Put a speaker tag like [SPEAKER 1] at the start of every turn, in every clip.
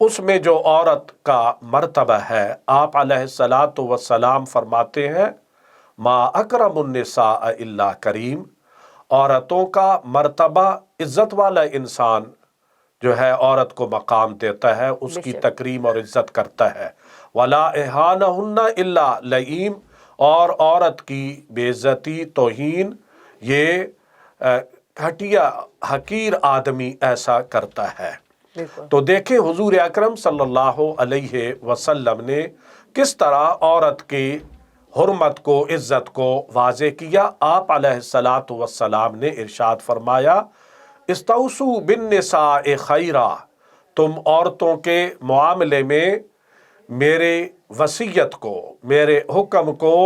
[SPEAKER 1] اس میں جو عورت کا مرتبہ ہے آپ علیہ السلام فرماتے ہیں ما اکرم النساء الا کریم، عورتوں کا مرتبہ عزت والا انسان جو ہے عورت کو مقام دیتا ہے، اس کی تکریم اور عزت کرتا ہے۔ ولا اہانہن الا لئیم، اور عورت کی بے عزتی توہین یہ گھٹیا حقیر آدمی ایسا کرتا ہے۔ تو دیکھیں حضور اکرم صلی اللہ علیہ وسلم نے کس طرح عورت کی حرمت کو، عزت کو واضح کیا۔ آپ علیہ السلام نے ارشاد فرمایا استوصوا بالنساء خیرا، تم عورتوں کے معاملے میں میرے وصیت کو، میرے حکم کو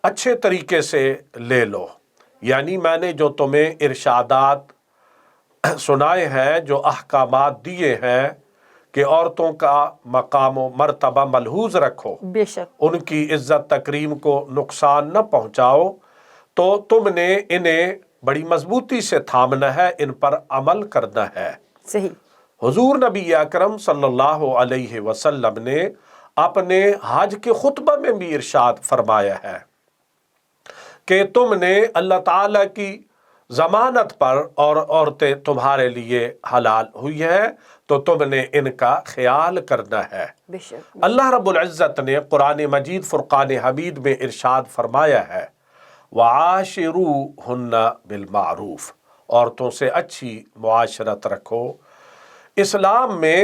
[SPEAKER 1] اچھے طریقے سے لے لو، یعنی میں نے جو تمہیں ارشادات سنائے ہیں، جو احکامات دیے ہیں کہ عورتوں کا مقام و مرتبہ ملحوظ رکھو،
[SPEAKER 2] بے شک
[SPEAKER 1] ان کی عزت تکریم کو نقصان نہ پہنچاؤ، تو تم نے انہیں بڑی مضبوطی سے تھامنا ہے، ان پر عمل کرنا ہے۔
[SPEAKER 2] صحیح۔
[SPEAKER 1] حضور نبی اکرم صلی اللہ علیہ وسلم نے اپنے حج کے خطبہ میں بھی ارشاد فرمایا ہے کہ تم نے اللہ تعالیٰ کی ضمانت پر اور عورتیں تمہارے لیے حلال ہوئی ہیں تو تم نے ان کا خیال کرنا ہے۔
[SPEAKER 2] بے شک
[SPEAKER 1] اللہ رب العزت نے قرآن مجید فرقان حمید میں ارشاد فرمایا ہے وعاشروہن بالمعروف، عورتوں سے اچھی معاشرت رکھو۔ اسلام میں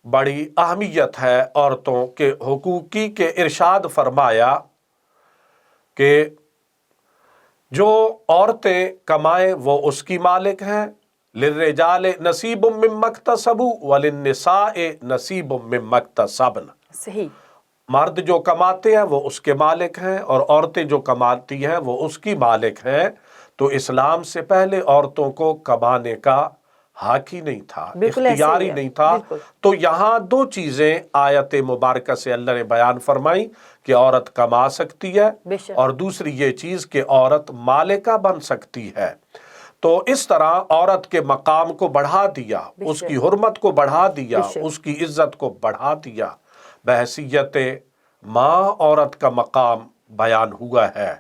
[SPEAKER 1] بڑی اہمیت ہے عورتوں کے حقوق کی کہ ارشاد فرمایا کہ جو عورتیں کمائیں وہ اس کی مالک ہیں، للرجال نصیب مما اکتسبوا وللنساء نصیب مما اکتسبن،
[SPEAKER 2] صحیح۔
[SPEAKER 1] مرد جو کماتے ہیں وہ اس کے مالک ہیں اور عورتیں جو کماتی ہیں وہ اس کی مالک ہیں۔ تو اسلام سے پہلے عورتوں کو کمانے کا حق ہی نہیں تھا، اختیار ہی نہیں تھا۔ تو یہاں دو چیزیں آیت مبارکہ سے اللہ نے بیان فرمائی کہ عورت کما سکتی ہے، اور دوسری یہ چیز کہ عورت مالکہ بن سکتی ہے۔ تو اس طرح عورت کے مقام کو بڑھا دیا، اس کی حرمت کو بڑھا دیا، اس کی عزت کو بڑھا دیا۔ بحیثیت ماں عورت کا مقام بیان ہوا ہے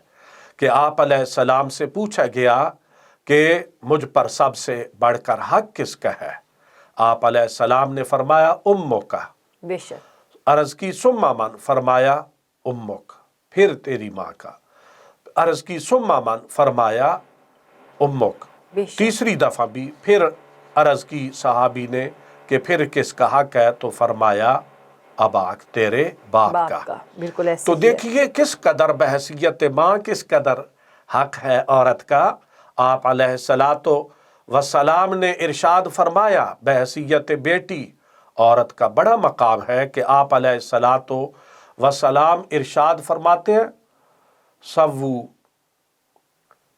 [SPEAKER 1] کہ آپ علیہ السلام سے پوچھا گیا کہ مجھ پر سب سے بڑھ کر حق کس کا ہے؟ آپ علیہ السلام نے فرمایا امک کا۔
[SPEAKER 2] بے شک۔
[SPEAKER 1] عرض کی ثم من؟ فرمایا امک، پھر تیری ماں کا۔ عرض کی ثم من؟ فرمایا امک۔ تیسری دفعہ بھی پھر عرض کی صحابی نے کہ پھر کس کا حق ہے؟ تو فرمایا اباک، تیرے باپ کا۔
[SPEAKER 2] بالکل ایسے
[SPEAKER 1] تو دیکھیے کس قدر بحیثیت ماں، کس قدر حق ہے عورت کا۔ آپ علیہ السلام نے ارشاد فرمایا بحیثیت بیٹی عورت کا بڑا مقام ہے کہ آپ علیہ السلام ارشاد فرماتے ہیں سووا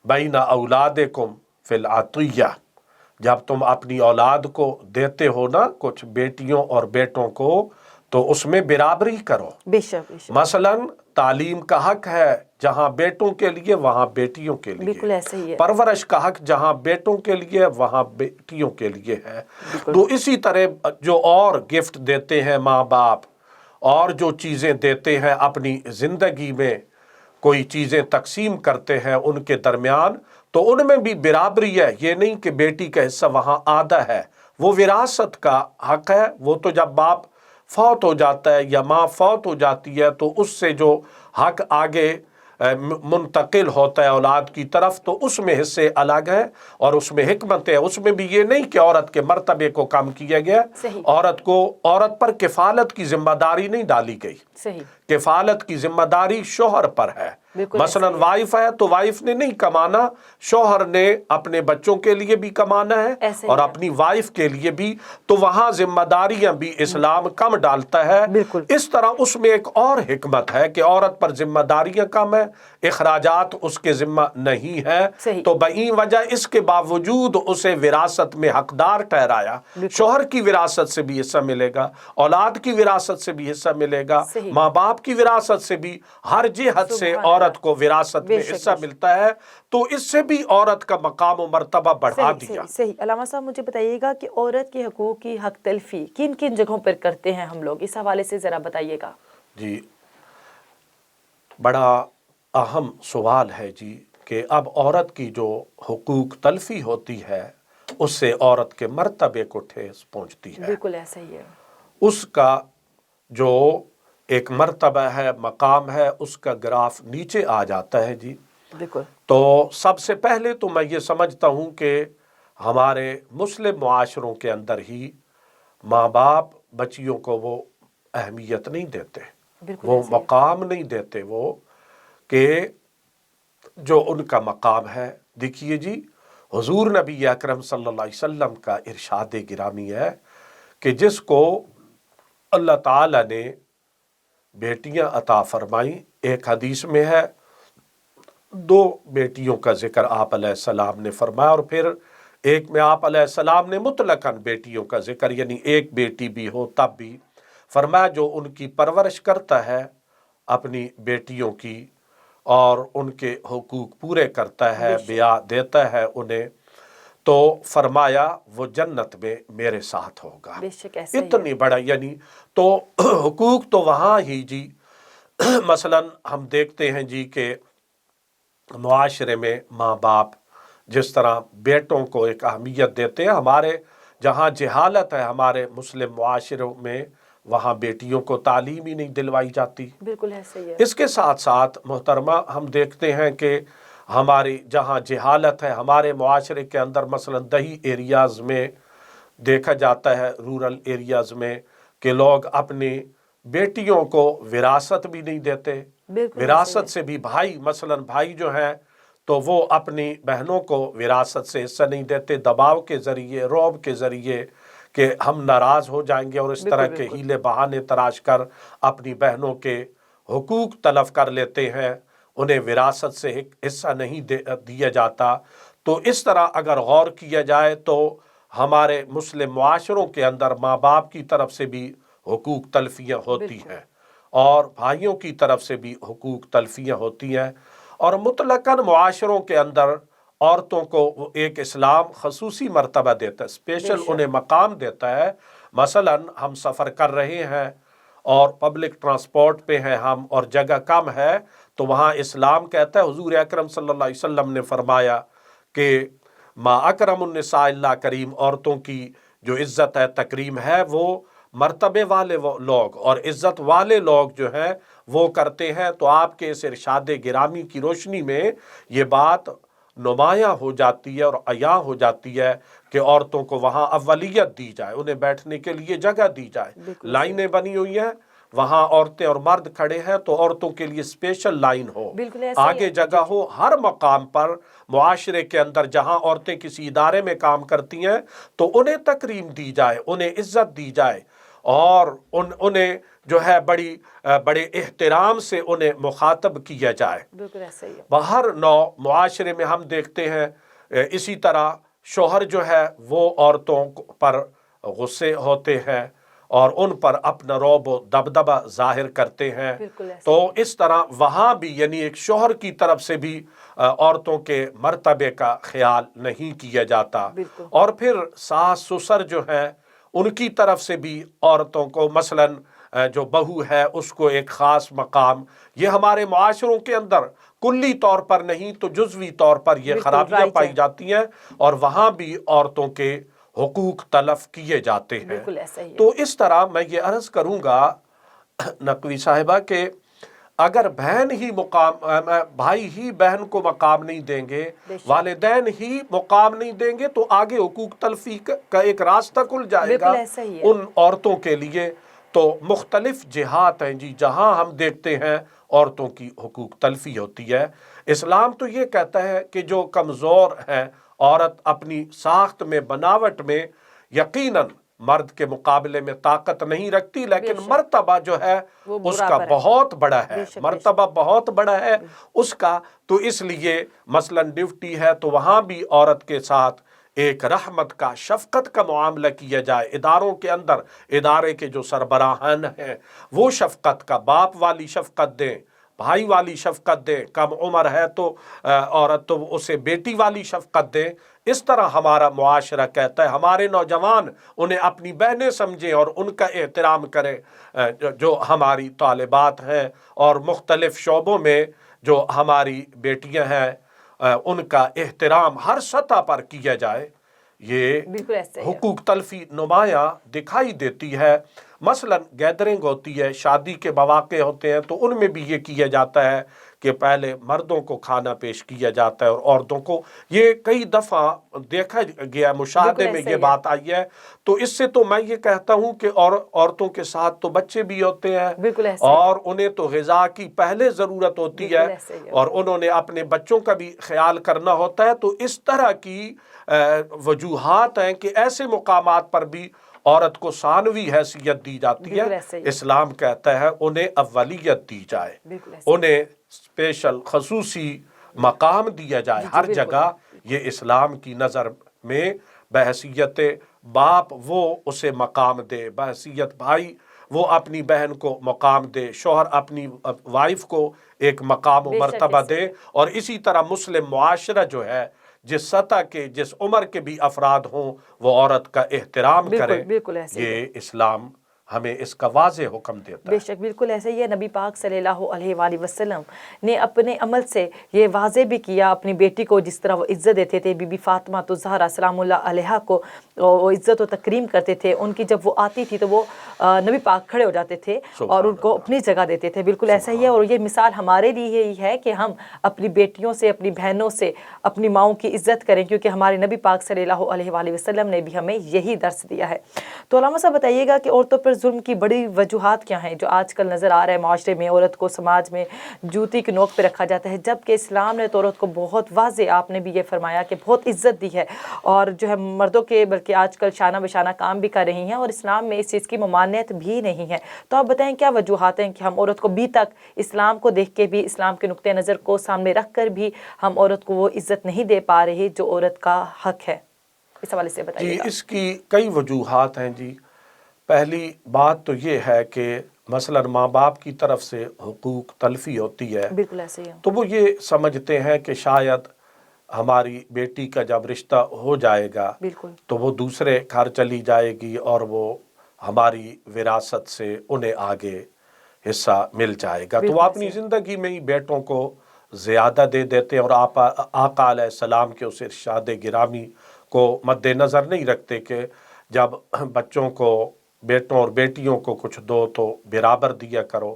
[SPEAKER 1] بین اولادکم فی العطیہ، جب تم اپنی اولاد کو دیتے ہو نا کچھ بیٹیوں اور بیٹوں کو تو اس میں برابری کرو۔
[SPEAKER 2] بے شک۔
[SPEAKER 1] مثلا تعلیم کا حق ہے جہاں بیٹوں کے لیے وہاں بیٹیوں کے لیے،
[SPEAKER 2] بالکل ایسے ہی ہے۔
[SPEAKER 1] پرورش کا حق جہاں بیٹوں کے لیے وہاں بیٹیوں کے لیے ہے۔ تو اسی طرح جو اور گفٹ دیتے ہیں ماں باپ، اور جو چیزیں دیتے ہیں اپنی زندگی میں، کوئی چیزیں تقسیم کرتے ہیں ان کے درمیان، تو ان میں بھی برابری ہے۔ یہ نہیں کہ بیٹی کا حصہ وہاں آدھا ہے، وہ وراثت کا حق ہے۔ وہ تو جب باپ فوت ہو جاتا ہے یا ماں فوت ہو جاتی ہے تو اس سے جو حق آگے منتقل ہوتا ہے اولاد کی طرف، تو اس میں حصے الگ ہیں اور اس میں حکمت ہے۔ اس میں بھی یہ نہیں کہ عورت کے مرتبے کو کم کیا گیا، عورت پر کفالت کی ذمہ داری نہیں ڈالی گئی۔ کفالت کی ذمہ داری شوہر پر ہے۔ مثلا وائف ہے تو وائف نے نہیں کمانا، شوہر نے اپنے بچوں کے لیے بھی کمانا ہے اور اپنی وائف کے لیے بھی، تو وہاں ذمہ داریاں بھی اسلام کم ڈالتا ہے۔ اس طرح اس میں ایک اور حکمت ہے کہ عورت پر ذمہ داریاں کم ہیں، اخراجات اس کے ذمہ نہیں ہے، تو بئی وجہ اس کے باوجود اسے وراثت میں حقدار ٹھہرایا۔ شوہر کی وراثت سے بھی حصہ ملے گا، اولاد کی وراثت سے بھی حصہ ملے گا، ماں باپ باپ کی وراثت سے بھی ہر جہت سے عورت کو وراثت میں حصہ ملتا ہے، تو اس سے بھی عورت کا مقام و مرتبہ بڑھا دیا۔
[SPEAKER 2] صحیح۔ علامہ صاحب مجھے بتائیے گا کہ عورت کے حقوق کی حق تلفی کن کن جگہوں پر کرتے ہیں ہم لوگ، اس حوالے سے ذرا بتائیے گا۔
[SPEAKER 1] جی بڑا اہم سوال ہے جی، کہ اب عورت کی جو حقوق تلفی ہوتی ہے اس سے عورت کے مرتبے کو ٹھیس پہنچتی ہے۔
[SPEAKER 2] بالکل ایسا ہی ہے۔
[SPEAKER 1] اس کا جو ایک مرتبہ ہے، مقام ہے، اس کا گراف نیچے آ جاتا ہے جی۔
[SPEAKER 2] بالکل۔
[SPEAKER 1] تو سب سے پہلے تو میں یہ سمجھتا ہوں کہ ہمارے مسلم معاشروں کے اندر ہی ماں باپ بچیوں کو وہ اہمیت نہیں دیتے، وہ مقام نہیں دیتے، وہ کہ جو ان کا مقام ہے۔ دیکھیے جی، حضور نبی اکرم صلی اللہ علیہ وسلم کا ارشاد گرامی ہے کہ جس کو اللہ تعالیٰ نے بیٹیاں عطا فرمائیں، ایک حدیث میں ہے 2 بیٹیوں کا ذکر آپ علیہ السلام نے فرمایا، اور پھر ایک میں آپ علیہ السلام نے مطلقاً بیٹیوں کا ذکر، یعنی ایک بیٹی بھی ہو تب بھی فرمایا جو ان کی پرورش کرتا ہے اپنی بیٹیوں کی اور ان کے حقوق پورے کرتا ہے، بیاہ دیتا ہے انہیں، تو فرمایا وہ جنت میں میرے ساتھ ہوگا۔ اتنی بڑا، یعنی تو حقوق تو وہاں ہی جی۔ مثلا ہم دیکھتے ہیں جی کہ معاشرے میں ماں باپ جس طرح بیٹوں کو ایک اہمیت دیتے ہیں، ہمارے جہاں جہالت ہے ہمارے مسلم معاشروں میں، وہاں بیٹیوں کو تعلیم ہی نہیں دلوائی جاتی۔
[SPEAKER 2] بالکل ایسا ہی ہے۔
[SPEAKER 1] اس کے ساتھ ساتھ محترمہ ہم دیکھتے ہیں کہ ہماری جہاں جہالت ہے ہمارے معاشرے کے اندر، مثلا دیہی ایریاز میں دیکھا جاتا ہے، رورل ایریاز میں، کہ لوگ اپنی بیٹیوں کو وراثت بھی نہیں دیتے۔ وراثت سے بھی بھائی، مثلا بھائی جو ہیں تو وہ اپنی بہنوں کو وراثت سے حصہ نہیں دیتے، دباؤ کے ذریعے، رعب کے ذریعے کہ ہم ناراض ہو جائیں گے، اور اس طرح کے ہیلے بہانے تراش کر اپنی بہنوں کے حقوق تلف کر لیتے ہیں، انہیں وراثت سے حصہ نہیں دیا جاتا۔ تو اس طرح اگر غور کیا جائے تو ہمارے مسلم معاشروں کے اندر ماں باپ کی طرف سے بھی حقوق تلفیاں ہوتی ہیں، اور بھائیوں کی طرف سے بھی حقوق تلفیاں ہوتی ہیں، اور مطلقاً معاشروں کے اندر عورتوں کو ایک اسلام خصوصی مرتبہ دیتا ہے، اسپیشل انہیں مقام دیتا ہے۔ مثلا ہم سفر کر رہے ہیں اور پبلک ٹرانسپورٹ پہ ہیں ہم، اور جگہ کم ہے، تو وہاں اسلام کہتا ہے، حضور اکرم صلی اللہ علیہ وسلم نے فرمایا کہ ما اکرم النساء اللہ کریم، عورتوں کی جو عزت ہے، تکریم ہے، وہ مرتبے والے وہ لوگ اور عزت والے لوگ جو ہیں وہ کرتے ہیں۔ تو آپ کے اس ارشاد گرامی کی روشنی میں یہ بات نمایاں ہو جاتی ہے اور عیاں ہو جاتی ہے کہ عورتوں کو وہاں اولیت دی جائے، انہیں بیٹھنے کے لیے جگہ دی جائے۔ لائنیں بنی ہوئی ہیں، وہاں عورتیں اور مرد کھڑے ہیں تو عورتوں کے لیے اسپیشل لائن ہو، آگے جگہ ہو، ہر مقام پر معاشرے کے اندر جہاں عورتیں کسی ادارے میں کام کرتی ہیں تو انہیں تکریم دی جائے، انہیں عزت دی جائے، اور انہیں جو ہے بڑے احترام سے انہیں مخاطب کیا جائے۔
[SPEAKER 2] بالکل ایسا ہی ہے۔
[SPEAKER 1] باہر نو معاشرے میں ہم دیکھتے ہیں اسی طرح شوہر جو ہے وہ عورتوں پر غصے ہوتے ہیں اور ان پر اپنا رعب و دبدبہ ظاہر کرتے ہیں۔ تو اس طرح وہاں بھی یعنی ایک شوہر کی طرف سے بھی عورتوں کے مرتبے کا خیال نہیں کیا جاتا، اور پھر ساس سسر جو ہیں ان کی طرف سے بھی عورتوں کو، مثلاً جو بہو ہے اس کو ایک خاص مقام، یہ ہمارے معاشروں کے اندر کلی طور پر نہیں تو جزوی طور پر یہ خرابیاں پائی جاتی ہیں، اور وہاں بھی عورتوں کے حقوق تلف کیے جاتے ہیں۔ تو اس طرح میں یہ عرض کروں گا نقوی صاحبہ کہ اگر بہن ہی بھائی ہی بہن کو مقام نہیں دیں گے، والدین ہی مقام نہیں دیں گے، تو آگے حقوق تلفی کا ایک راستہ کھل جائے گا ان عورتوں کے لیے۔ تو مختلف جہات ہیں جی جہاں ہم دیکھتے ہیں عورتوں کی حقوق تلفی ہوتی ہے۔ اسلام تو یہ کہتا ہے کہ جو کمزور ہے عورت اپنی ساخت میں، بناوٹ میں یقیناً مرد کے مقابلے میں طاقت نہیں رکھتی، لیکن مرتبہ جو ہے اس کا بہت بڑا ہے، مرتبہ بہت بڑا ہے اس کا۔ تو اس لیے مثلاً ڈیوٹی ہے تو وہاں بھی عورت کے ساتھ ایک رحمت کا شفقت کا معاملہ کیا جائے، اداروں کے اندر ادارے کے جو سربراہان ہیں وہ شفقت کا، باپ والی شفقت دیں، بھائی والی شفقت دیں، کم عمر ہے تو عورت تو اسے بیٹی والی شفقت دیں۔ اس طرح ہمارا معاشرہ کہتا ہے ہمارے نوجوان انہیں اپنی بہنیں سمجھیں اور ان کا احترام کریں، جو ہماری طالبات ہیں اور مختلف شعبوں میں جو ہماری بیٹیاں ہیں ان کا احترام ہر سطح پر کیا جائے۔ یہ
[SPEAKER 2] بالکل ایسے ہی ہے۔
[SPEAKER 1] حقوق تلفی نمایاں دکھائی دیتی ہے۔ مثلا گیدرنگ ہوتی ہے، شادی کے مواقع ہوتے ہیں تو ان میں بھی یہ کیا جاتا ہے کہ پہلے مردوں کو کھانا پیش کیا جاتا ہے اور عورتوں کو، یہ کئی دفعہ دیکھا گیا، مشاہدے میں یہ بات آئی ہے۔ تو اس سے تو میں یہ کہتا ہوں کہ عورتوں کے ساتھ تو بچے بھی ہوتے ہیں اور انہیں تو غذا کی پہلے ضرورت ہوتی ہے اور انہوں نے اپنے بچوں کا بھی خیال کرنا ہوتا ہے۔ تو اس طرح کی وجوہات ہیں کہ ایسے مقامات پر بھی عورت کو ثانوی حیثیت دی جاتی ہے۔ اسلام کہتا ہے انہیں اولیت دی جائے، انہیں اسپیشل خصوصی مقام دیا جائے ہر جگہ۔ یہ اسلام کی نظر میں بحیثیت باپ وہ اسے مقام دے، بحیثیت بھائی وہ اپنی بہن کو مقام دے، شوہر اپنی وائف کو ایک مقام و مرتبہ دے، اور اسی طرح مسلم معاشرہ جو ہے جس سطح کے جس عمر کے بھی افراد ہوں وہ عورت کا احترام کرے۔ یہ اسلام ہمیں اس کا واضح حکم دیتا ہے۔
[SPEAKER 2] بے شک بالکل ایسے ہی ہے۔ نبی پاک صلی اللہ علیہ وآلہ وسلم نے اپنے عمل سے یہ واضح بھی کیا، اپنی بیٹی کو جس طرح وہ عزت دیتے تھے، بی بی فاطمہ الزہرا سلام اللہ علیہا کو وہ عزت و تکریم کرتے تھے۔ ان کی جب وہ آتی تھی تو وہ نبی پاک کھڑے ہو جاتے تھے اور ان کو اپنی جگہ دیتے تھے۔ بالکل ایسا ہی ہے، اور یہ مثال ہمارے لیے یہی ہے کہ ہم اپنی بیٹیوں سے، اپنی بہنوں سے، اپنی ماؤں کی عزت کریں، کیونکہ ہمارے نبی پاک صلی اللہ علیہ وآلہ وسلم نے بھی ہمیں یہی درس دیا ہے۔ تو علامہ صاحب بتائیے گا کہ عورتوں پر ظلم کی بڑی وجوہات کیا ہیں جو آج کل نظر آ رہا ہے معاشرے میں؟ عورت کو سماج میں جوتی کی نوک پہ رکھا جاتا ہے، جبکہ اسلام نے تو عورت کو بہت واضح، آپ نے بھی یہ فرمایا کہ بہت عزت دی ہے، اور جو ہے مردوں کے بلکہ آج کل شانہ بشانہ کام بھی کر رہی ہیں، اور اسلام میں اس چیز کی ممانعت بھی نہیں ہے۔ تو آپ بتائیں کیا وجوہات ہیں کہ ہم عورت کو بھی تک اسلام کو دیکھ کے بھی، اسلام کے نقطۂ نظر کو سامنے رکھ کر بھی ہم عورت کو وہ عزت نہیں دے پا رہے جو عورت کا حق ہے؟ اس حوالے سے بتائیے گا۔
[SPEAKER 1] جی اس کی کئی وجوہات ہیں جی۔ پہلی بات تو یہ ہے کہ مثلا ماں باپ کی طرف سے حقوق تلفی ہوتی ہے،
[SPEAKER 2] بالکل ایسے ہی ہے۔
[SPEAKER 1] تو وہ یہ سمجھتے ہیں کہ شاید ہماری بیٹی کا جب رشتہ ہو جائے گا تو وہ دوسرے گھر چلی جائے گی اور وہ ہماری وراثت سے انہیں آگے حصہ مل جائے گا، تو وہ اپنی زندگی میں ہی بیٹوں کو زیادہ دے دیتے ہیں، اور آقا علیہ السلام کے اس ارشاد گرامی کو مد نظر نہیں رکھتے کہ جب بچوں کو، بیٹوں اور بیٹیوں کو کچھ دو تو برابر دیا کرو،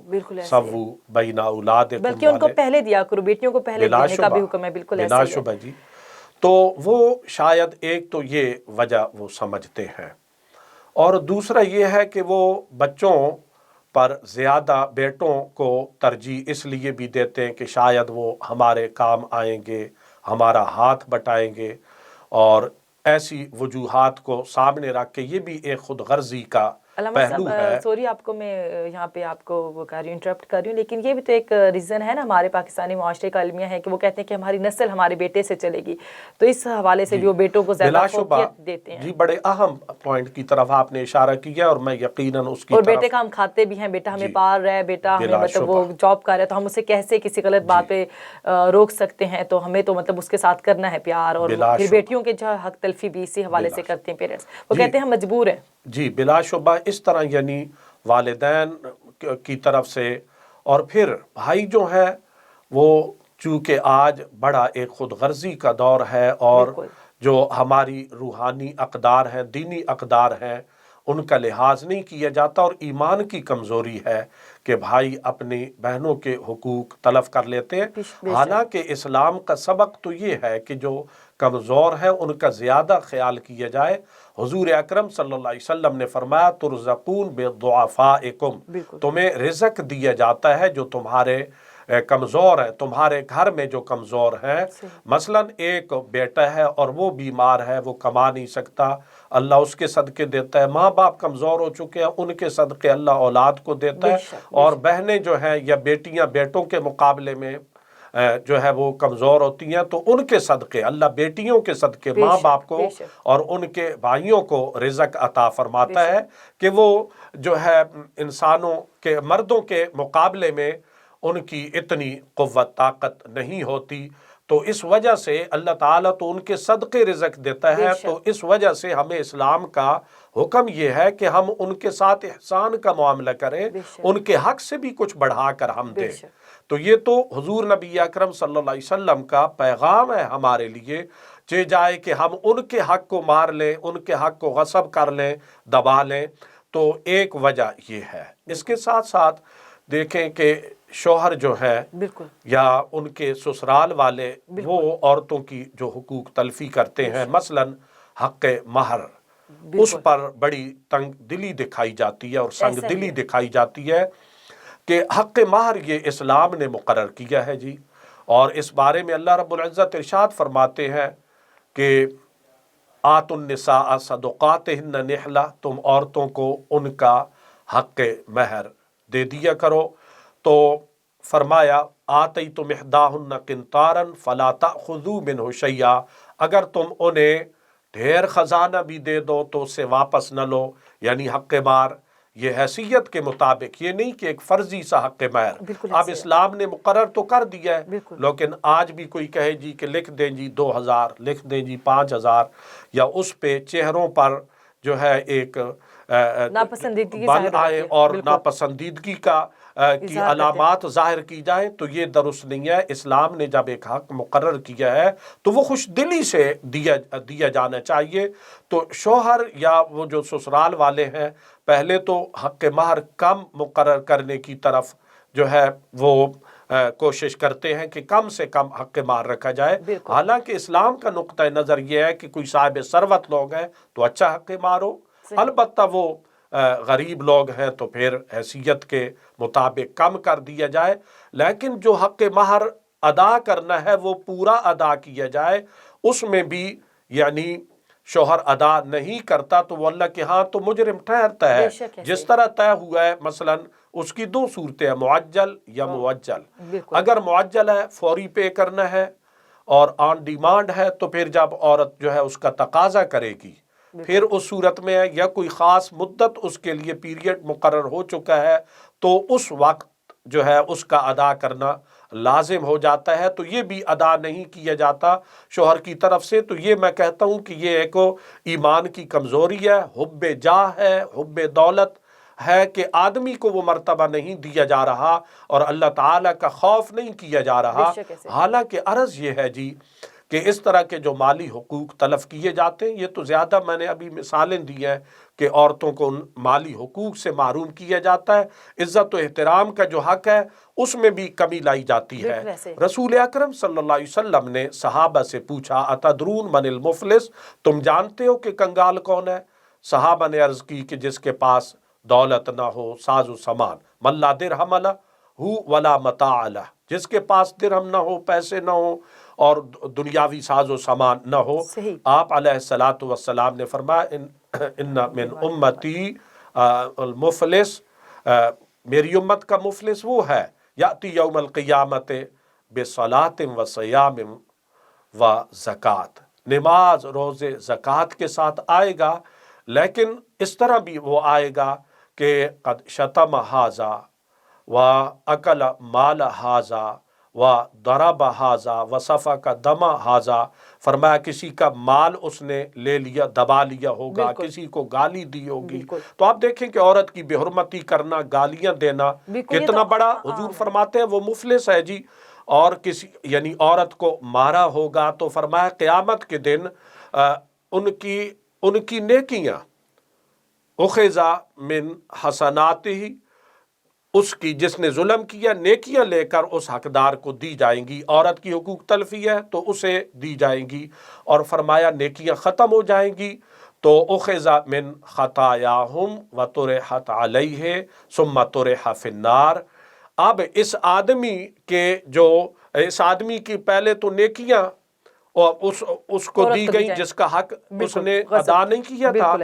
[SPEAKER 1] سووا بین اولادکم،
[SPEAKER 2] بلکہ ان کو پہلے دیا کرو، بیٹیوں کو پہلے دینے کا بھی حکم ہے۔ بالکل ایسا
[SPEAKER 1] بلا شبہ جی۔ تو وہ شاید ایک تو یہ وجہ وہ سمجھتے ہیں، اور دوسرا یہ ہے کہ وہ بچوں پر زیادہ بیٹوں کو ترجیح اس لیے بھی دیتے ہیں کہ شاید وہ ہمارے کام آئیں گے، ہمارا ہاتھ بٹائیں گے، اور ایسی وجوہات کو سامنے رکھ کے یہ بھی ایک خود غرضی کا پہلو ہے۔
[SPEAKER 2] سوری آپ کو میں یہاں پہ آپ کو وہ کر رہی ہوں، انٹرپٹ کر رہی ہوں، لیکن یہ بھی تو ایک ریزن ہے نا ہمارے پاکستانی معاشرے کا المیہ ہے کہ وہ کہتے ہیں کہ ہماری نسل ہمارے بیٹے سے چلے گی، تو اس حوالے سے بھی وہ بیٹوں کو زیادہ فوقیت دیتے ہیں۔
[SPEAKER 1] جی بڑے اہم پوائنٹ کی طرف آپ نے اشارہ کیا، اور میں یقیناً اس کی
[SPEAKER 2] اور بیٹے کا ہم کھاتے بھی ہیں، بیٹا ہمیں پال رہا ہے، بیٹا ہمیں مطلب وہ جاب کر رہا ہے، تو ہم اسے کیسے کسی غلط بات پہ روک سکتے ہیں؟ تو ہمیں تو مطلب اس کے ساتھ کرنا ہے پیار، اور پھر بیٹیوں کے جو حق تلفی بھی اسی حوالے سے کرتے ہیں پیرنٹس، وہ کہتے ہیں ہم مجبور ہیں۔
[SPEAKER 1] جی بلا شبہ اس طرح، یعنی والدین کی طرف سے، اور پھر بھائی جو ہے وہ چونکہ آج بڑا ایک خود غرضی کا دور ہے، اور جو ہماری روحانی اقدار ہیں، دینی اقدار ہیں، ان کا لحاظ نہیں کیا جاتا، اور ایمان کی کمزوری ہے کہ بھائی اپنی بہنوں کے حقوق تلف کر لیتے ہیں۔ حالانکہ اسلام کا سبق تو یہ ہے کہ جو کمزور ہیں ان کا زیادہ خیال کیا جائے۔ حضور اکرم صلی اللہ علیہ وسلم نے فرمایا ترزقون بضعفائکم، تمہیں رزق دیا جاتا ہے جو تمہارے کمزور ہیں، تمہارے گھر میں جو کمزور ہیں۔ مثلا ایک بیٹا ہے اور وہ بیمار ہے، وہ کما نہیں سکتا، اللہ اس کے صدقے دیتا ہے۔ ماں باپ کمزور ہو چکے ہیں، ان کے صدقے اللہ اولاد کو دیتا ہے۔ اور بہنیں جو ہیں یا بیٹیاں بیٹوں کے مقابلے میں جو ہے وہ کمزور ہوتی ہیں تو ان کے صدقے اللہ بیٹیوں کے صدقے ماں باپ کو اور ان کے بھائیوں کو رزق عطا فرماتا ہے کہ وہ جو ہے انسانوں کے مردوں کے مقابلے میں ان کی اتنی قوت طاقت نہیں ہوتی، تو اس وجہ سے اللہ تعالیٰ تو ان کے صدقے رزق دیتا ہے۔ تو اس وجہ سے ہمیں اسلام کا حکم یہ ہے کہ ہم ان کے ساتھ احسان کا معاملہ کریں، ان کے حق سے بھی کچھ بڑھا کر ہم دیں۔ تو یہ تو حضور نبی اکرم صلی اللہ علیہ وسلم کا پیغام ہے ہمارے لیے، چہ جائے کہ ہم ان کے حق کو مار لیں، ان کے حق کو غصب کر لیں، دبا لیں۔ تو ایک وجہ یہ ہے۔ اس کے ساتھ ساتھ دیکھیں کہ شوہر جو ہے یا ان کے سسرال والے وہ عورتوں کی جو حقوق تلفی کرتے ہیں، مثلا حق مہر، اس پر بڑی تنگ دلی دکھائی جاتی ہے اور سنگ دلی دکھائی جاتی ہے کہ حق مہر یہ اسلام نے مقرر کیا ہے جی، اور اس بارے میں اللہ رب العزت ارشاد فرماتے ہیں کہ آت النساء صدقاتہن نحلہ، تم عورتوں کو ان کا حق مہر دے دیا کرو۔ تو فرمایا آتیتم احداہن قنطارا فلا تأخذوا منہ شیئا، اگر تم انہیں ڈھیر خزانہ بھی دے دو تو اسے واپس نہ لو، یعنی حق مہر یہ حیثیت کے مطابق، یہ نہیں کہ ایک فرضی سا حق مہر اب اسلام نے مقرر تو کر دیا ہے، لیکن آج بھی کوئی کہے جی کہ لکھ دیں جی 2000، لکھ دیں جی 5000، یا اس پہ چہروں پر جو ہے ایک
[SPEAKER 2] ناپسندیدگی
[SPEAKER 1] بن آئے اور ناپسندیدگی کی علامات ظاہر کی جائیں، تو یہ درست نہیں ہے۔ اسلام نے جب ایک حق مقرر کیا ہے تو وہ خوش دلی سے دیا جانا چاہیے۔ تو شوہر یا وہ جو سسرال والے ہیں پہلے تو حق مہر کم مقرر کرنے کی طرف جو ہے وہ کوشش کرتے ہیں کہ کم سے کم حق مہر رکھا جائے، حالانکہ اسلام کا نقطہ نظر یہ ہے کہ کوئی صاحب ثروت لوگ ہیں تو اچھا حق مہر ہو، البتہ وہ غریب لوگ ہیں تو پھر حیثیت کے مطابق کم کر دیا جائے، لیکن جو حق مہر ادا کرنا ہے وہ پورا ادا کیا جائے۔ اس میں بھی یعنی شوہر ادا نہیں کرتا تو وہ اللہ کے ہاں تو مجرم ٹھہرتا ہے، جس طرح طے ہوا ہے۔ مثلا اس کی دو صورتیں ہیں، معجل یا معجل۔ اگر معجل ہے، فوری پے کرنا ہے اور آن ڈیمانڈ ہے، تو پھر جب عورت جو ہے اس کا تقاضا کرے گی پھر اس صورت میں ہے، یا کوئی خاص مدت اس کے لیے پیریڈ مقرر ہو چکا ہے تو اس وقت جو ہے اس کا ادا کرنا لازم ہو جاتا ہے، تو یہ بھی ادا نہیں کیا جاتا شوہر کی طرف سے۔ تو یہ میں کہتا ہوں کہ یہ ایک ایمان کی کمزوری ہے، حب جاہ ہے، حب دولت ہے کہ آدمی کو وہ مرتبہ نہیں دیا جا رہا اور اللہ تعالیٰ کا خوف نہیں کیا جا رہا۔ حالانکہ عرض یہ ہے جی کہ اس طرح کے جو مالی حقوق تلف کیے جاتے ہیں، یہ تو زیادہ میں نے ابھی مثالیں دی ہیں کہ عورتوں کو ان مالی حقوق سے محروم کیا جاتا ہے، عزت و احترام کا جو حق ہے اس میں بھی کمی لائی جاتی ہے۔ رسول اکرم صلی اللہ علیہ وسلم نے صحابہ سے پوچھا اتدرون من المفلس، تم جانتے ہو کہ کنگال کون ہے؟ صحابہ نے عرض کی کہ جس کے پاس دولت نہ ہو، ساز و سامان، من لا درہم لہ ولا متاع لہ، جس کے پاس درہم نہ ہو، پیسے نہ ہو اور دنیاوی ساز و سامان نہ ہو۔ آپ علیہ الصلاۃ والسلام نے فرمایا ان من امتی المفلس، میری امت کا مفلس وہ ہے یاتی یوم القیامت بصلاۃ و صیام و زکوٰۃ، نماز روزے زکوٰۃ کے ساتھ آئے گا، لیکن اس طرح بھی وہ آئے گا کہ قد شتم ھذا و اکل مال ھذا و ضرب ھذا و سفک دم ھذا، فرمایا کسی کا مال اس نے لے لیا، دبا لیا ہوگا، کسی کو گالی دی ہوگی۔ تو آپ دیکھیں کہ عورت کی بے حرمتی کرنا، گالیاں دینا کتنا بڑا، حضور فرماتے ہیں وہ مفلس ہے جی۔ اور کسی یعنی عورت کو مارا ہوگا تو فرمایا قیامت کے دن ان کی نیکیاں اخذ من حسناتہ، اس کی جس نے ظلم کیا نیکیاں لے کر اس حقدار کو دی جائیں گی۔ عورت کی حقوق تلفی ہے تو اسے دی جائیں گی، اور فرمایا نیکیاں ختم ہو جائیں گی تو اخذ من خطایاہم وطرحت علیہ ثم طرح فی النار۔ اب اس آدمی کی پہلے تو نیکیاں اور اس کو دی گئیں جس کا حق اس نے ادا نہیں کیا تھا،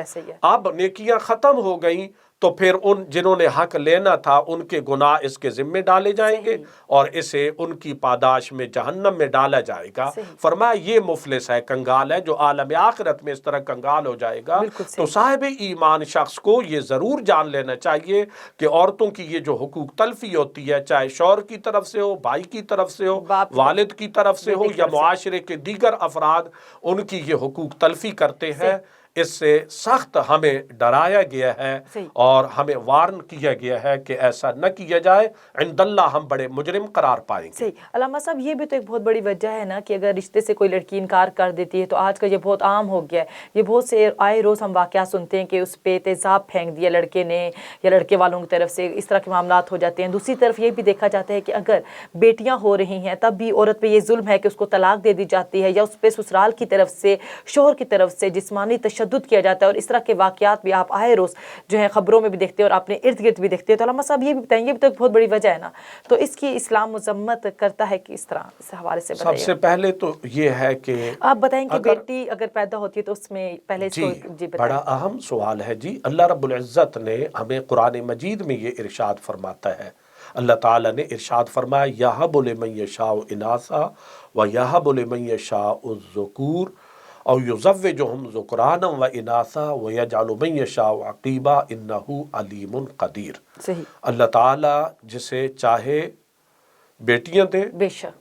[SPEAKER 1] اب نیکیاں ختم ہو گئیں تو پھر ان جنہوں نے حق لینا تھا ان کے گناہ اس کے ذمے ڈالے جائیں گے اور اسے ان کی پاداش میں جہنم میں ڈالا جائے گا۔ فرمایا یہ مفلس ہے، کنگال ہے، جو عالم آخرت میں اس طرح کنگال ہو جائے گا۔ تو صاحب ایمان شخص کو یہ ضرور جان لینا چاہیے کہ عورتوں کی یہ جو حقوق تلفی ہوتی ہے، چاہے شوہر کی طرف سے ہو، بھائی کی طرف سے ہو، والد کی طرف سے ہو یا معاشرے کے دیگر افراد، ان کی یہ حقوق تلفی کرتے ہیں، اس سے سخت ہمیں ڈرایا گیا ہے اور ہمیں وارن کیا گیا ہے کہ ایسا نہ کیا جائے، عند اللہ ہم بڑے مجرم قرار پائیں گے۔
[SPEAKER 2] صحیح علامہ صاحب، یہ بھی تو ایک بہت بڑی وجہ ہے نا کہ اگر رشتے سے کوئی لڑکی انکار کر دیتی ہے تو آج کا یہ بہت عام ہو گیا ہے، یہ بہت سے آئے روز ہم واقعات سنتے ہیں کہ اس پہ تیزاب پھینک دیا لڑکے نے یا لڑکے والوں کی طرف سے، اس طرح کے معاملات ہو جاتے ہیں۔ دوسری طرف یہ بھی دیکھا جاتا ہے کہ اگر بیٹیاں ہو رہی ہیں تب بھی عورت پہ یہ ظلم ہے کہ اس کو طلاق دے دی جاتی ہے یا اس پہ سسرال کی طرف سے، شوہر کی طرف سے جسمانی تشدد کیا جاتا ہے، اور اس طرح کے واقعات بھی آپ آئے روز جو ہیں خبروں میں بھی دیکھتے ہیں اور اپنے ارد گرد بھی دیکھتے ہیں۔ تو علامہ صاحب یہ بھی بتائیں، یہ بھی تو ایک بہت بڑی وجہ ہے نا، تو اس کی اسلام مذمت کرتا ہے کہ اس طرح، اس حوالے سے بتائیے۔
[SPEAKER 1] سب سے پہلے تو یہ ہے کہ
[SPEAKER 2] آپ بتائیں کہ بیٹی اگر پیدا ہوتی ہے تو اس میں پہلے اس کو
[SPEAKER 1] جی بڑا اہم سوال ہے جی۔ اللہ رب العزت نے ہمیں قرآن مجید میں یہ ارشاد فرماتا ہے، اللہ تعالیٰ نے ارشاد فرمایا یَهَبُ لِمَن يَشَاءُ إِنَاثًا وَيَهَبُ لِمَن يَشَاءُ الذُّكُورَ أَوْ يُزَوِّجُهُمْ ذُكْرَانًا وَإِنَاثًا وَيَجْعَلُ مَن يَشَاءُ عَقِيمًا إِنَّهُ عَلِيمٌ قَدِيرٌ۔
[SPEAKER 2] صحیح،
[SPEAKER 1] اللہ تعالیٰ جسے چاہے بیٹیاں دے،
[SPEAKER 2] بے شک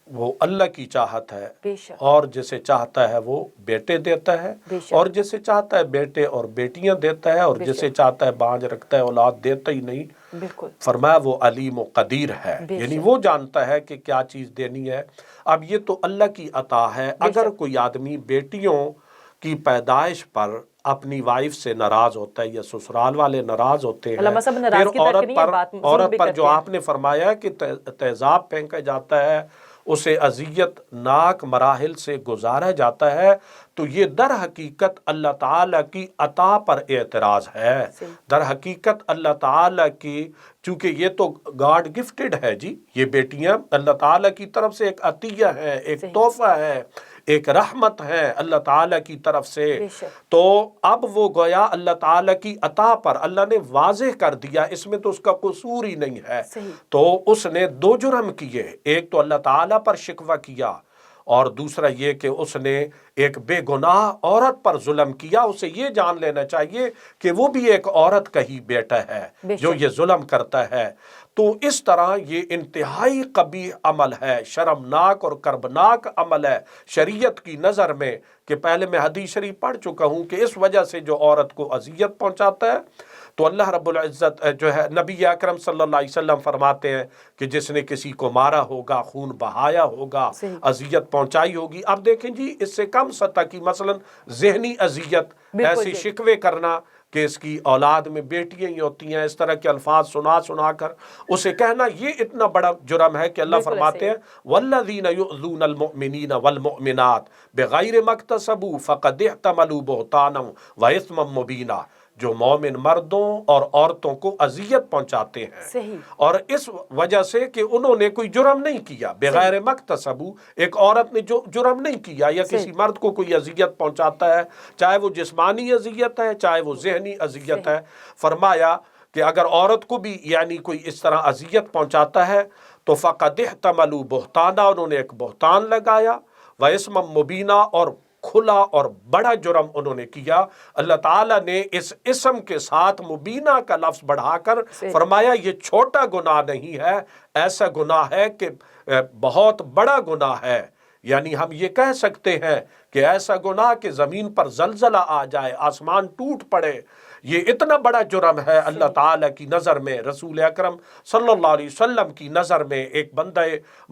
[SPEAKER 1] وہ اللہ کی چاہت ہے،
[SPEAKER 2] بے شک،
[SPEAKER 1] اور جسے چاہتا ہے وہ بیٹے دیتا ہے،
[SPEAKER 2] بے شک،
[SPEAKER 1] اور جسے چاہتا ہے بیٹے اور بیٹیاں دیتا ہے، اور جسے چاہتا ہے بانج رکھتا ہے اولاد دیتا ہی نہیں۔
[SPEAKER 2] بالکل،
[SPEAKER 1] فرمایا وہ علیم و قدیر ہے، یعنی وہ جانتا ہے کہ کیا چیز دینی ہے۔ اب یہ تو اللہ کی عطا ہے۔ اگر کوئی آدمی بیٹیوں کی پیدائش پر اپنی وائف سے ناراض ہوتا ہے یا سسرال والے ناراض ہوتے ہیں، پھر عورت پر جو آپ نے فرمایا کہ تیزاب پھینکا جاتا ہے، اسے اذیت ناک مراحل سے گزارا جاتا ہے، تو یہ در حقیقت اللہ تعالیٰ کی عطا پر اعتراض ہے۔ در حقیقت اللہ تعالیٰ کی، چونکہ یہ تو گاڈ گفٹڈ ہے جی، یہ بیٹیاں اللہ تعالیٰ کی طرف سے ایک عطیہ ہے، ایک تحفہ ہے، ایک رحمت ہے اللہ تعالیٰ کی طرف سے۔ تو اب وہ گویا اللہ تعالیٰ کی عطا پر اللہ نے واضح کر دیا، اس میں تو اس کا قصور ہی نہیں ہے۔ تو اس نے دو جرم کیے، ایک تو اللہ تعالیٰ پر شکوہ کیا، اور دوسرا یہ کہ اس نے ایک بے گناہ عورت پر ظلم کیا۔ اسے یہ جان لینا چاہیے کہ وہ بھی ایک عورت کا ہی بیٹا ہے جو یہ ظلم کرتا ہے۔ تو اس طرح یہ انتہائی قبیح عمل ہے، شرمناک اور کربناک عمل ہے شریعت کی نظر میں، کہ پہلے میں حدیث شریف پڑھ چکا ہوں کہ اس وجہ سے جو عورت کو اذیت پہنچاتا ہے، تو اللہ رب العزت جو ہے، نبی اکرم صلی اللہ علیہ وسلم فرماتے ہیں کہ جس نے کسی کو مارا ہوگا، خون بہایا ہوگا، اذیت پہنچائی ہوگی۔ اب دیکھیں جی، اس سے کم سطح کی مثلا ذہنی اذیت، ایسی شکوے کرنا کہ اس کی اولاد میں بیٹیاں ہی ہوتی ہیں، اس طرح کے الفاظ سنا کر اسے کہنا، یہ اتنا بڑا جرم ہے کہ اللہ فرماتے ہیں والذین یؤذون المؤمنین والمؤمنات بغیر ما اکتسبوا فقد احتملوا بہتانا واثما مبینا۔ جو مومن مردوں اور عورتوں کو اذیت پہنچاتے ہیں، اور اس وجہ سے کہ انہوں نے کوئی جرم نہیں کیا، بغیر مکتسبو، ایک عورت نے جو جرم نہیں کیا یا کسی مرد کو کوئی اذیت پہنچاتا ہے، چاہے وہ جسمانی اذیت ہے چاہے وہ ذہنی اذیت ہے، فرمایا کہ اگر عورت کو بھی یعنی کوئی اس طرح اذیت پہنچاتا ہے تو فقد احتملوا بہتانا، انہوں نے ایک بہتان لگایا، واسما مبینہ، اور کھلا اور بڑا جرم انہوں نے کیا۔ اللہ تعالیٰ نے اس اسم کے ساتھ مبینہ کا لفظ بڑھا کر فرمایا یہ چھوٹا گناہ نہیں ہے، ایسا گناہ ہے کہ بہت بڑا گناہ ہے۔ یعنی ہم یہ کہہ سکتے ہیں کہ ایسا گناہ کہ زمین پر زلزلہ آ جائے، آسمان ٹوٹ پڑے، یہ اتنا بڑا جرم ہے اللہ تعالیٰ کی نظر میں۔ رسول اکرم صلی اللہ علیہ وسلم کی نظر میں ایک بندہ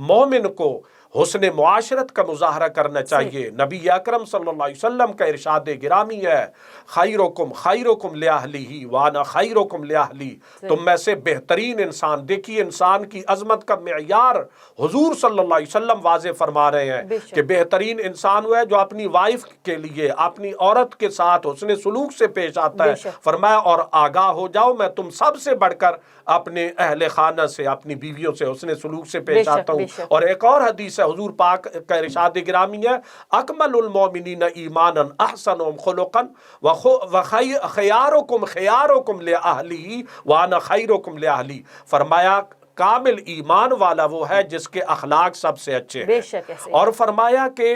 [SPEAKER 1] مومن کو حسن معاشرت کا مظاہرہ کرنا چاہیے۔ نبی اکرم صلی اللہ علیہ وسلم کا ارشاد گرامی ہے، خیرکم خیرکم لأہلہ وانا خیرکم لأہلی، تم میں سے بہترین انسان، دیکھیے انسان کی عظمت کا معیار حضور صلی اللہ علیہ وسلم واضح فرما رہے ہیں کہ بہترین انسان وہ ہے جو اپنی وائف کے لیے، اپنی عورت کے ساتھ حسن سلوک سے پیش آتا ہے۔ فرمایا اور آگاہ ہو جاؤ، میں تم سب سے بڑھ کر اپنے اہل خانہ سے، اپنی بیویوں سے حسن سلوک سے پیش آتا ہوں۔
[SPEAKER 2] بے شک۔
[SPEAKER 1] اور ایک اور حدیث ہے حضور پاک کا ارشاد گرامی ہے، اکمل المومنین ایمانا احسنهم خلقا وخیارکم خیارکم لأہلی وانا خیرکم لأہلی، فرمایا کامل ایمان والا وہ ہے جس کے اخلاق سب سے اچھے
[SPEAKER 2] بے
[SPEAKER 1] ہیں،
[SPEAKER 2] شک ایسے
[SPEAKER 1] اور فرمایا کہ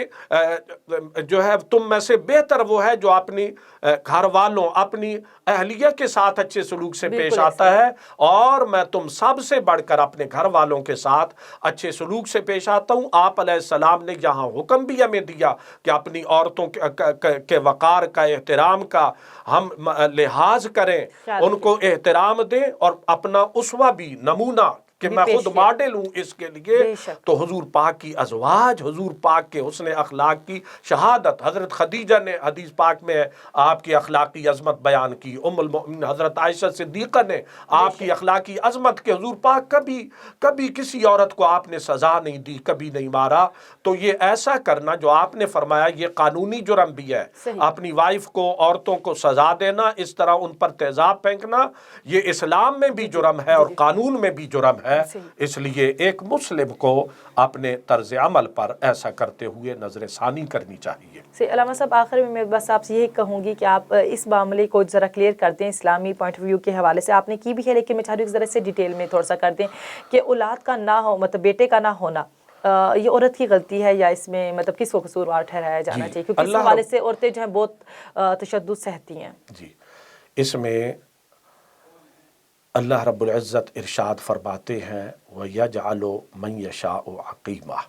[SPEAKER 1] جو ہے تم میں سے بہتر وہ ہے جو اپنی گھر والوں، اپنی اہلیہ کے ساتھ اچھے سلوک سے پیش
[SPEAKER 2] بالکل
[SPEAKER 1] آتا ہے، اور میں تم سب سے بڑھ کر اپنے گھر والوں کے ساتھ اچھے سلوک سے پیش آتا ہوں۔ آپ علیہ السلام نے یہاں حکم بھی ہمیں دیا کہ اپنی عورتوں کے وقار کا، احترام کا ہم لحاظ کریں، ان کو احترام دیں، اور اپنا اسوہ بھی، نمونہ کہ میں خود ماڈل ہوں اس کے لیے، تو حضور پاک کی ازواج، حضور پاک کے حسن اخلاق کی شہادت۔ حضرت خدیجہ نے حدیث پاک میں آپ کی اخلاقی عظمت بیان کی، ام المؤمنین حضرت عائشہ صدیقہ نے آپ کی اخلاقی عظمت کہ حضور پاک کبھی کسی عورت کو آپ نے سزا نہیں دی، کبھی نہیں مارا۔ تو یہ ایسا کرنا جو آپ نے فرمایا یہ قانونی جرم بھی ہے، اپنی وائف کو، عورتوں کو سزا دینا، اس طرح ان پر تیزاب پھینکنا، یہ اسلام میں بھی جرم ہے اور قانون میں بھی جرم ہے۔ اس لیے ایک مسلم کو اپنے طرز عمل پر ایسا کرتے ہوئے نظر ثانی کرنی چاہیے۔
[SPEAKER 2] علامہ صاحب آخر میں بس آپ سے یہی کہوں گی کہ آپ اس معاملے کو ذرا کلیئر کر دیں اسلامی پوائنٹ آف ویو کے حوالے سے۔ آپ نے کی بھی ہے لیکن میں چاہ رہی ہوں ذرا سے ڈیٹیل میں تھوڑا سا کر دیں کہ اولاد کا نہ ہو، مطلب بیٹے کا نہ ہونا، یہ عورت کی غلطی ہے یا اس میں مطلب کس کو قصوروار ٹھہرایا جانا چاہیے؟ کیونکہ اس حوالے سے عورتیں جو ہیں بہت تشدد سہتی ہیں۔
[SPEAKER 1] جی، اس میں اللہ رب العزت ارشاد فرماتے ہیں وَيَجْعَلُ مَن يَشَاءُ عَقِيمًا،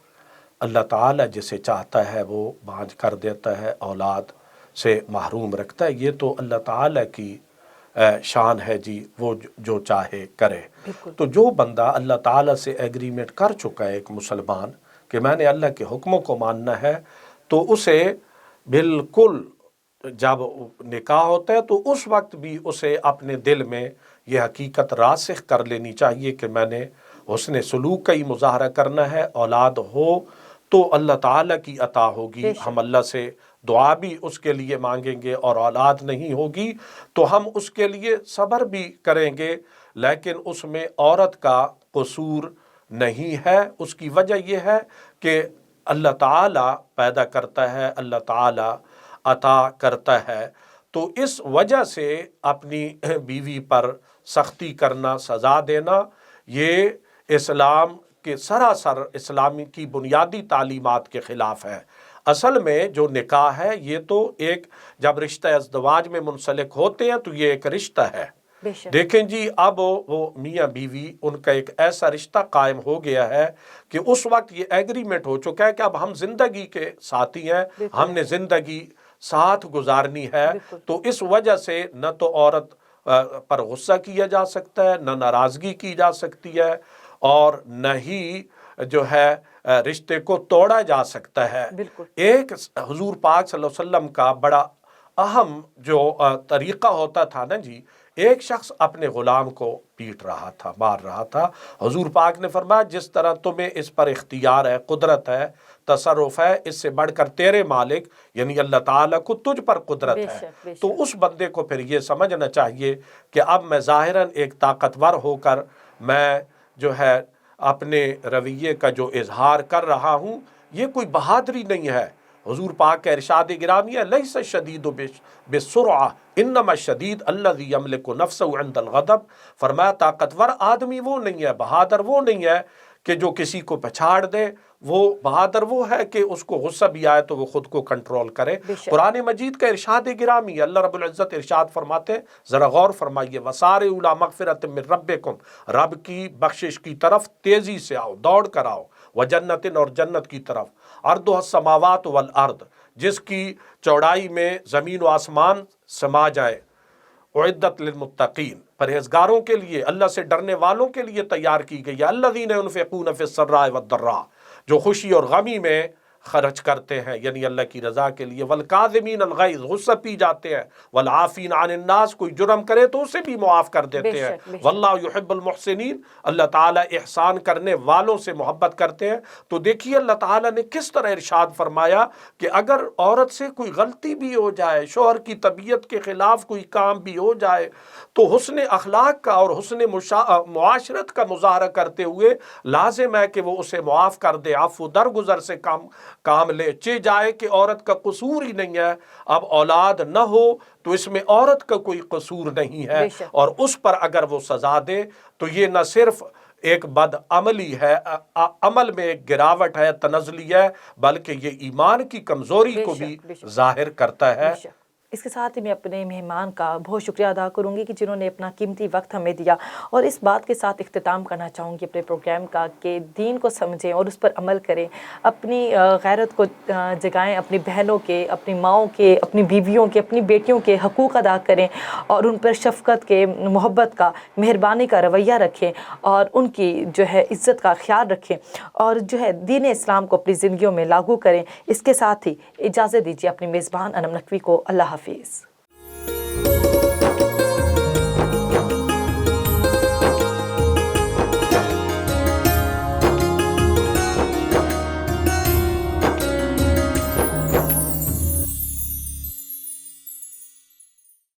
[SPEAKER 1] اللہ تعالیٰ جسے چاہتا ہے وہ بانجھ کر دیتا ہے، اولاد سے محروم رکھتا ہے۔ یہ تو اللہ تعالیٰ کی شان ہے جی، وہ جو چاہے کرے۔ تو جو بندہ اللہ تعالیٰ سے ایگریمنٹ کر چکا ہے ایک مسلمان کہ میں نے اللہ کے حکموں کو ماننا ہے، تو اسے بالکل جب نکاح ہوتا ہے تو اس وقت بھی اسے اپنے دل میں یہ حقیقت راسخ کر لینی چاہیے کہ میں نے حسن سلوک کا ہی مظاہرہ کرنا ہے۔ اولاد ہو تو اللہ تعالیٰ کی عطا ہوگی، ہم اللہ سے دعا بھی اس کے لیے مانگیں گے، اور اولاد نہیں ہوگی تو ہم اس کے لیے صبر بھی کریں گے، لیکن اس میں عورت کا قصور نہیں ہے۔ اس کی وجہ یہ ہے کہ اللہ تعالیٰ پیدا کرتا ہے، اللہ تعالیٰ عطا کرتا ہے، تو اس وجہ سے اپنی بیوی پر سختی کرنا، سزا دینا، یہ اسلام کے سراسر اسلامی کی بنیادی تعلیمات کے خلاف ہے۔ اصل میں جو نکاح ہے یہ تو ایک جب رشتہ ازدواج میں منسلک ہوتے ہیں تو یہ ایک رشتہ ہے۔ دیکھیں جی، اب وہ میاں بیوی ان کا ایک ایسا رشتہ قائم ہو گیا ہے کہ اس وقت یہ ایگریمنٹ ہو چکا ہے کہ اب ہم زندگی کے ساتھی ہیں، ہم نے زندگی ساتھ گزارنی ہے۔ تو اس وجہ سے نہ تو عورت پر غصہ کیا جا سکتا ہے، نہ ناراضگی کی جا سکتی ہے، اور نہ ہی جو ہے رشتے کو توڑا جا سکتا ہے۔ ایک حضور پاک صلی اللہ علیہ وسلم کا بڑا اہم جو طریقہ ہوتا تھا نا جی، ایک شخص اپنے غلام کو پیٹ رہا تھا، مار رہا تھا، حضور پاک نے فرمایا جس طرح تمہیں اس پر اختیار ہے، قدرت ہے، تصرف ہے، اس سے بڑھ کر تیرے مالک یعنی اللہ تعالیٰ کو تجھ پر قدرت ہے۔ تو اس بندے کو پھر یہ سمجھنا چاہیے کہ اب میں ظاہراً ایک طاقتور ہو کر میں جو ہے اپنے رویے کا جو اظہار کر رہا ہوں یہ کوئی بہادری نہیں ہے۔ حضور پاک کا ارشاد گرامی ہے لیس الشدید بالسرعہ انما الشدید الذی یملک نفسہ عند الغضب، فرمایا طاقتور آدمی وہ نہیں ہے، بہادر وہ نہیں ہے کہ جو کسی کو پچھاڑ دے، وہ بہادر وہ ہے کہ اس کو غصہ بھی آئے تو وہ خود کو کنٹرول کرے۔ قرآن مجید کا ارشاد گرامی ہے، اللہ رب العزت ارشاد فرماتے ہیں، ذرا غور فرمائیے، وَسَارِعُوا إِلَىٰ مَغْفِرَةٍ مِّن رَبِّكُمْ، رب کی بخشش کی طرف تیزی سے آؤ، دوڑ کر آؤ، وَجَنَّةٍ اور جنت کی طرف، عَرْضُهَا السَّمَاوَاتُ وَالْأَرْضُ جس کی چوڑائی میں زمین و آسمان سما جائے، اعدت للمتقین پرہیزگاروں کے لیے، اللہ سے ڈرنے والوں کے لیے تیار کی گئی ہے، الذین ينفقون فی السراء والضراء جو خوشی اور غمی میں خرچ کرتے ہیں یعنی اللہ کی رضا کے لیے، والکاظمین الغیظ غصہ پی جاتے ہیں، والعافین عن الناس کوئی جرم کرے تو اسے بھی معاف کر دیتے ہیں،
[SPEAKER 2] بے شک۔
[SPEAKER 1] واللہ یحب المحسنین اللہ تعالیٰ احسان کرنے والوں سے محبت کرتے ہیں۔ تو دیکھیے اللہ تعالیٰ نے کس طرح ارشاد فرمایا کہ اگر عورت سے کوئی غلطی بھی ہو جائے، شوہر کی طبیعت کے خلاف کوئی کام بھی ہو جائے، تو حسن اخلاق کا اور حسن معاشرت کا مظاہرہ کرتے ہوئے لازم ہے کہ وہ اسے معاف کر دے، عفو درگزر سے کام لے، جائے کہ عورت کا قصور ہی نہیں ہے، اب اولاد نہ ہو تو اس میں عورت کا کوئی قصور نہیں ہے، اور اس پر اگر وہ سزا دے تو یہ نہ صرف ایک بد عملی ہے، عمل میں ایک گراوٹ ہے، تنزلی ہے، بلکہ یہ ایمان کی کمزوری کو بھی ظاہر کرتا ہے۔
[SPEAKER 2] اس کے ساتھ ہی میں اپنے مہمان کا بہت شکریہ ادا کروں گی کہ جنہوں نے اپنا قیمتی وقت ہمیں دیا، اور اس بات کے ساتھ اختتام کرنا چاہوں گی اپنے پروگرام کا کہ دین کو سمجھیں اور اس پر عمل کریں، اپنی غیرت کو جگائیں، اپنی بہنوں کے، اپنی ماؤں کے، اپنی بیویوں کے، اپنی بیٹیوں کے حقوق ادا کریں، اور ان پر شفقت کے، محبت کا، مہربانی کا رویہ رکھیں، اور ان کی جو ہے عزت کا خیال رکھیں، اور جو ہے دین اسلام کو اپنی زندگیوں میں لاگو کریں۔ اس کے ساتھ ہی اجازت دیجیے اپنی میزبان انم نقوی کو۔ اللہ حافظ۔